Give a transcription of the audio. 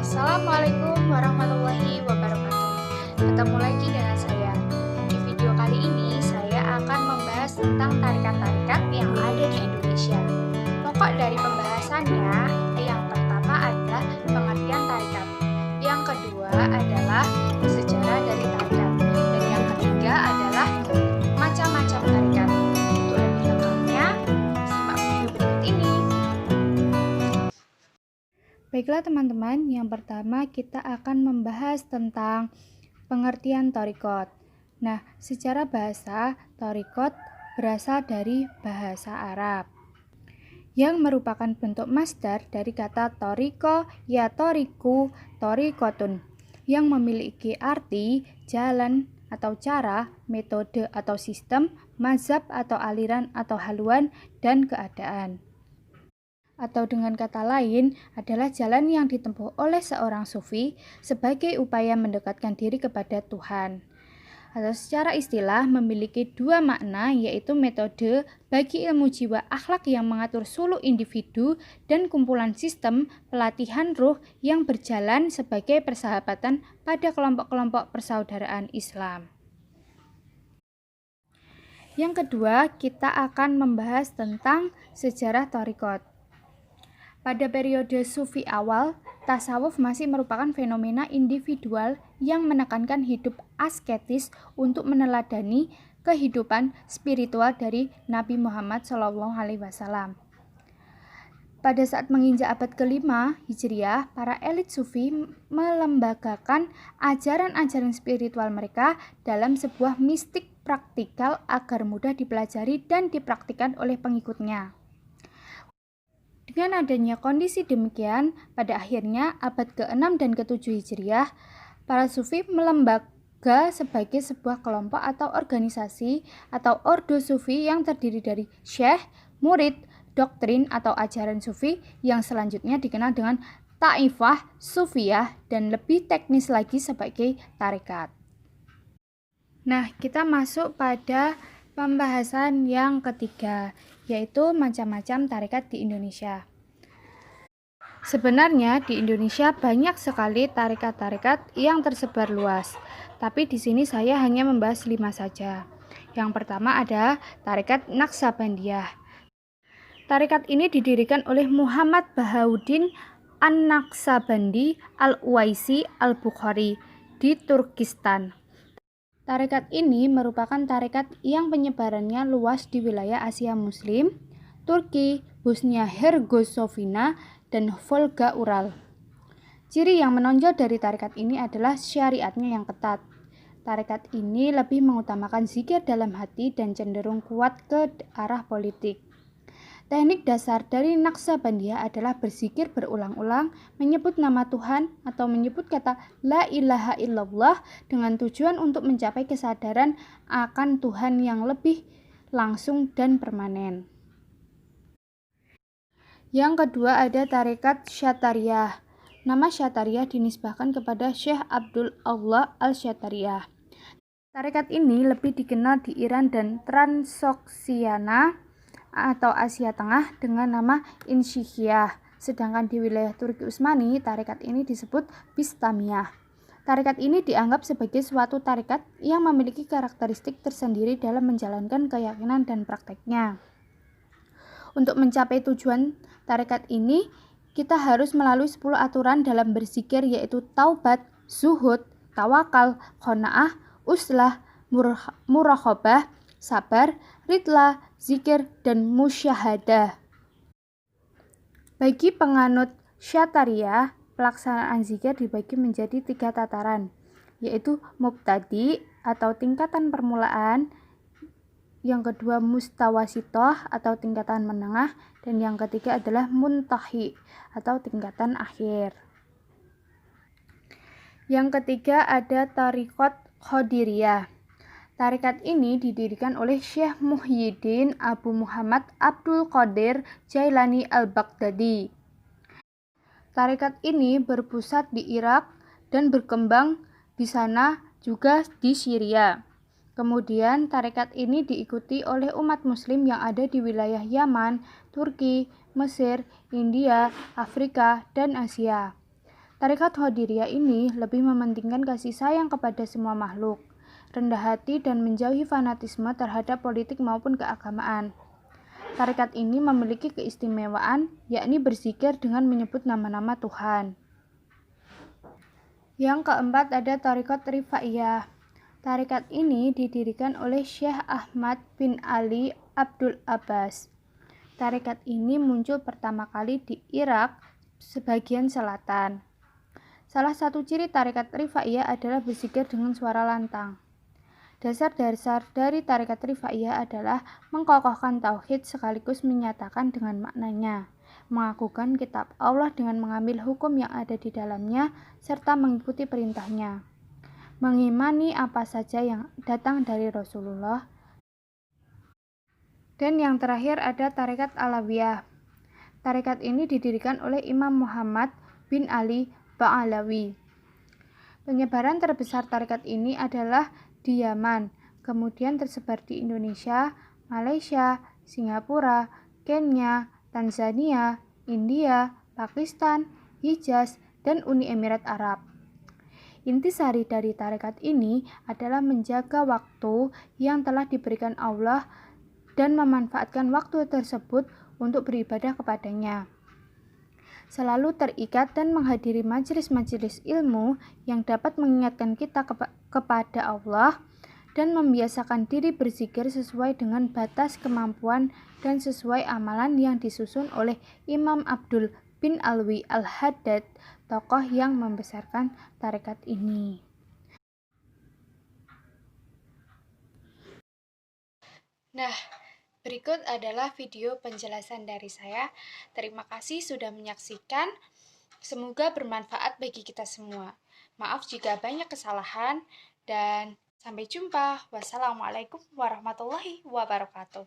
Assalamualaikum warahmatullahi wabarakatuh. Ketemu lagi dengan saya. Di video kali ini saya akan membahas tentang tarikat-tarikat yang ada di Indonesia. Pokok dari pembahasannya yang pertama adalah pengertian tarikat. Yang kedua adalah sejarah dari tarikat. Dan yang ketiga adalah macam-macam tarikat. Untuk lebih lengkapnya, simak video berikut ini. Baiklah teman-teman, yang pertama kita akan membahas tentang pengertian thariqat. Nah, secara bahasa, thariqat berasal dari bahasa Arab yang merupakan bentuk masdar dari kata thariqa ya thariqu thariqatun yang memiliki arti jalan atau cara, metode atau sistem, mazhab atau aliran atau haluan, dan keadaan. Atau dengan kata lain adalah jalan yang ditempuh oleh seorang sufi sebagai upaya mendekatkan diri kepada Tuhan. Atau secara istilah memiliki dua makna, yaitu metode bagi ilmu jiwa akhlak yang mengatur suluk individu dan kumpulan sistem pelatihan ruh yang berjalan sebagai persahabatan pada kelompok-kelompok persaudaraan Islam. Yang kedua, kita akan membahas tentang sejarah thariqat. Pada periode Sufi awal, tasawuf masih merupakan fenomena individual yang menekankan hidup asketis untuk meneladani kehidupan spiritual dari Nabi Muhammad SAW. Pada saat menginjak abad ke-5 Hijriah, para elit Sufi melembagakan ajaran-ajaran spiritual mereka dalam sebuah mistik praktikal agar mudah dipelajari dan dipraktikkan oleh pengikutnya. Dengan adanya kondisi demikian, pada akhirnya abad ke-6 dan ke-7 Hijriah, para Sufi melembaga sebagai sebuah kelompok atau organisasi atau ordo Sufi yang terdiri dari syekh, murid, doktrin atau ajaran Sufi yang selanjutnya dikenal dengan Taifah Sufiyah dan lebih teknis lagi sebagai tarekat. Nah, kita masuk pada pembahasan yang ketiga, yaitu macam-macam tarekat di Indonesia. Sebenarnya di Indonesia banyak sekali tarekat-tarekat yang tersebar luas, tapi di sini saya hanya membahas 5 saja. Yang pertama ada tarekat Naksabandiyah. Tarekat ini didirikan oleh Muhammad Bahauddin An-Naksabandi Al-Uwaisi Al-Bukhari di Turkistan. Tarekat ini merupakan tarekat yang penyebarannya luas di wilayah Asia Muslim, Turki, Bosnia Herzegovina, dan Volga Ural. Ciri yang menonjol dari tarekat ini adalah syariatnya yang ketat. Tarekat ini lebih mengutamakan zikir dalam hati dan cenderung kuat ke arah politik. Teknik dasar dari Naksabandiyah adalah berzikir berulang-ulang, menyebut nama Tuhan atau menyebut kata La ilaha illallah dengan tujuan untuk mencapai kesadaran akan Tuhan yang lebih langsung dan permanen. Yang kedua ada tarekat Syatariyah. Nama Syatariyah dinisbahkan kepada Syekh Abdul Allah Al-Syatariyah. Tarekat ini lebih dikenal di Iran dan Transoksiana atau Asia Tengah dengan nama Insyikiyah. Sedangkan di wilayah Turki Utsmani, tarekat ini disebut Bistamiyah. Tarekat ini dianggap sebagai suatu tarekat yang memiliki karakteristik tersendiri dalam menjalankan keyakinan dan prakteknya. Untuk mencapai tujuan tarekat ini, kita harus melalui 10 aturan dalam berzikir, yaitu taubat, zuhud, tawakal, qanaah, uslah, muraqabah, sabar, ridla, zikir, dan musyahadah. Bagi penganut Syatariyah, pelaksanaan zikir dibagi menjadi 3 tataran, yaitu mubtadi atau tingkatan permulaan, yang kedua mustawasitoh atau tingkatan menengah, dan yang ketiga adalah muntahi atau tingkatan akhir. Yang ketiga ada tariqat Qadiriyah. Tarekat ini didirikan oleh Syekh Muhyiddin Abu Muhammad Abdul Qadir Jailani Al-Baghdadi. Tarekat ini berpusat di Irak dan berkembang di sana juga di Syria. Kemudian tarekat ini diikuti oleh umat muslim yang ada di wilayah Yaman, Turki, Mesir, India, Afrika, dan Asia. Tarekat Qadiriyah ini lebih mementingkan kasih sayang kepada semua makhluk, rendah hati dan menjauhi fanatisme terhadap politik maupun keagamaan. Tarekat ini memiliki keistimewaan, yakni berzikir dengan menyebut nama-nama Tuhan. Yang keempat ada Tarekat Rifaiyah. Tarekat ini didirikan oleh Syekh Ahmad bin Ali Abdul Abbas. Tarekat ini muncul pertama kali di Irak, sebagian selatan. Salah satu ciri tarekat Rifaiyah adalah berzikir dengan suara lantang. Dasar-dasar dari tarekat Rifaiyah adalah mengkokohkan tauhid sekaligus menyatakan dengan maknanya, mengakukan kitab Allah dengan mengambil hukum yang ada di dalamnya, serta mengikuti perintahnya, mengimani apa saja yang datang dari Rasulullah. Dan yang terakhir ada tarekat Alawiyah. Tarekat ini didirikan oleh Imam Muhammad bin Ali Ba'alawi. Penyebaran terbesar tarekat ini adalah di Yaman, kemudian tersebar di Indonesia, Malaysia, Singapura, Kenya, Tanzania, India, Pakistan, Hijaz, dan Uni Emirat Arab. Intisari dari tarekat ini adalah menjaga waktu yang telah diberikan Allah dan memanfaatkan waktu tersebut untuk beribadah kepadanya. Selalu terikat dan menghadiri majelis-majelis ilmu yang dapat mengingatkan kita kepada Allah dan membiasakan diri berzikir sesuai dengan batas kemampuan dan sesuai amalan yang disusun oleh Imam Abdul bin Alwi Al-Haddad, tokoh yang membesarkan tarekat ini. Nah, berikut adalah video penjelasan dari saya. Terima kasih sudah menyaksikan. Semoga bermanfaat bagi kita semua. Maaf jika banyak kesalahan dan sampai jumpa. Wassalamualaikum warahmatullahi wabarakatuh.